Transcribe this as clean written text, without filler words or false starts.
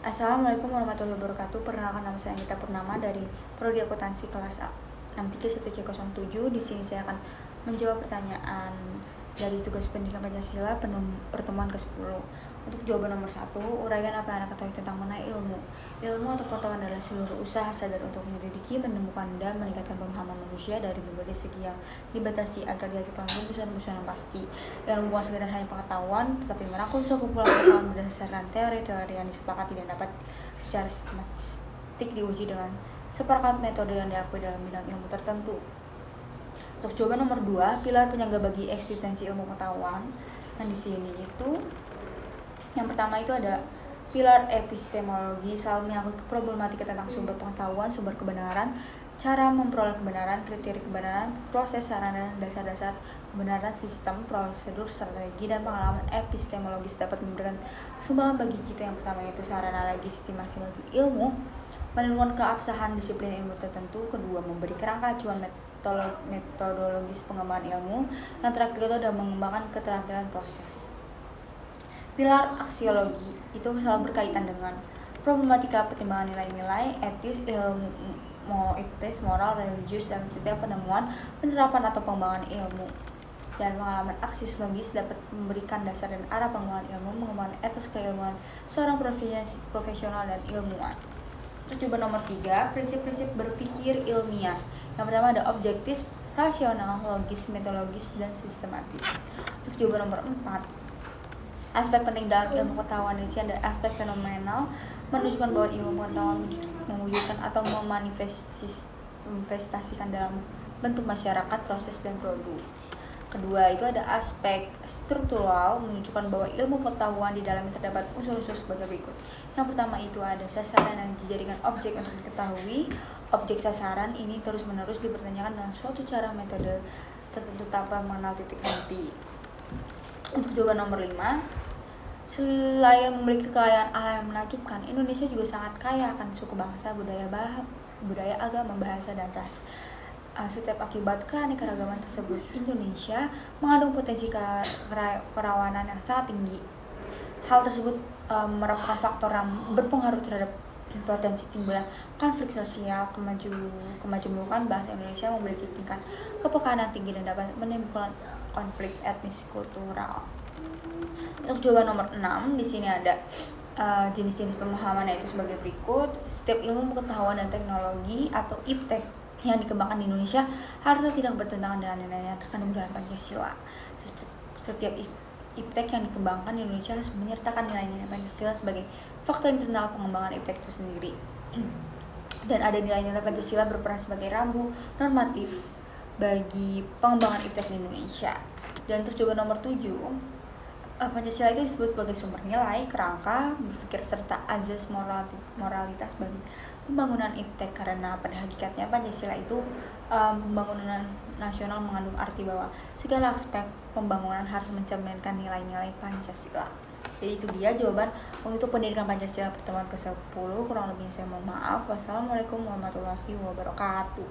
Assalamualaikum warahmatullahi wabarakatuh. Perkenalkan, nama saya Anggita Purnama dari Prodi Akuntansi kelas 6317C07. Di sini saya akan menjawab pertanyaan dari tugas pendidikan Pancasila pertemuan ke-10. Untuk jawaban nomor 1, uraikan apa yang Anda ketahui tentang mengenai ilmu. Ilmu atau pengetahuan adalah seluruh usaha sadar untuk menyelidiki, menemukan, dan meningkatkan pemahaman manusia dari berbagai segi yang dibatasi agar dihasilkan rumusan-rumusan yang pasti. Ilmu bukan sekedar hanya pengetahuan, tetapi merangkum suatu kumpulan pengetahuan berdasarkan teori-teori yang disepakati dan dapat secara sistematik diuji dengan seperangkat metode yang diakui dalam bidang ilmu tertentu. Untuk jawaban nomor 2, pilar penyangga bagi eksistensi ilmu pengetahuan. Dan di sini itu yang pertama itu ada pilar epistemologi, selalu menyangkut problematika tentang sumber pengetahuan, sumber kebenaran, cara memperoleh kebenaran, kriteria kebenaran, proses, sarana, dan dasar-dasar kebenaran, sistem, prosedur, strategi, dan pengalaman epistemologis dapat memberikan sumbangan bagi kita. Yang pertama itu sarana legitimasi bagi ilmu, menemukan keabsahan disiplin ilmu tertentu. Kedua, memberi kerangka acuan metodologis pengembangan ilmu. Yang terakhir itu adalah mengembangkan keterampilan proses. Pilar aksiologi itu selalu berkaitan dengan problematika pertimbangan nilai-nilai etis, ilmu etis, moral, religius dalam setiap penemuan, penerapan atau pengembangan ilmu. Dan pengalaman aksiologis dapat memberikan dasar dan arah pengembangan ilmu, mengembangkan etos keilmuan seorang profesional dan ilmuwan. Untuk jawaban nomor 3, prinsip-prinsip berpikir ilmiah. Yang pertama ada objektif, rasional, logis, metodologis, dan sistematis. Untuk jawaban nomor 4, aspek penting dalam ilmu pengetahuan di sini ada aspek fenomenal, menunjukkan bahwa ilmu pengetahuan mewujudkan atau memanifestasikan dalam bentuk masyarakat, proses, dan produk. Kedua itu ada aspek struktural, menunjukkan bahwa ilmu pengetahuan di dalamnya terdapat unsur-unsur sebagai berikut. Yang pertama itu ada sasaran yang dijadikan objek untuk diketahui. Objek sasaran ini terus-menerus dipertanyakan dengan suatu cara metode tertentu tanpa mengenal titik henti. Untuk jawaban nomor 5, selain memiliki kekayaan alam yang menakjubkan, Indonesia juga sangat kaya akan suku bangsa, budaya, agama, bahasa, dan ras. Setiap akibat keanekaragaman tersebut, Indonesia mengandung potensi kerawanan yang sangat tinggi. Hal tersebut merupakan faktor yang berpengaruh terhadap potensi timbulnya konflik sosial. Kemajumukan bahasa Indonesia memiliki tingkat kepekaan yang tinggi dan dapat menimbulkan konflik etnis kultural. Untuk jawaban nomor 6, di sini ada jenis-jenis pemahaman, yaitu sebagai berikut. Setiap ilmu pengetahuan dan teknologi atau IPTEK yang dikembangkan di Indonesia harusnya tidak bertentangan dengan nilai yang terkandung dalam Pancasila. Setiap IPTEK yang dikembangkan di Indonesia harus menyertakan nilai-nilai Pancasila sebagai faktor internal pengembangan IPTEK itu sendiri. Dan ada nilai-nilai Pancasila berperan sebagai rambu normatif bagi pengembangan IPTEK di Indonesia. Dan untuk jawaban nomor 7, Pancasila itu disebut sebagai sumber nilai, kerangka, berpikir, serta azas moralitas bagi pembangunan IPTEK, karena pada hakikatnya Pancasila itu pembangunan nasional mengandung arti bahwa segala aspek pembangunan harus mencerminkan nilai-nilai Pancasila. Jadi itu dia jawaban untuk pendidikan Pancasila pertemuan ke-10. Kurang lebihnya saya mohon maaf. Wassalamualaikum warahmatullahi wabarakatuh.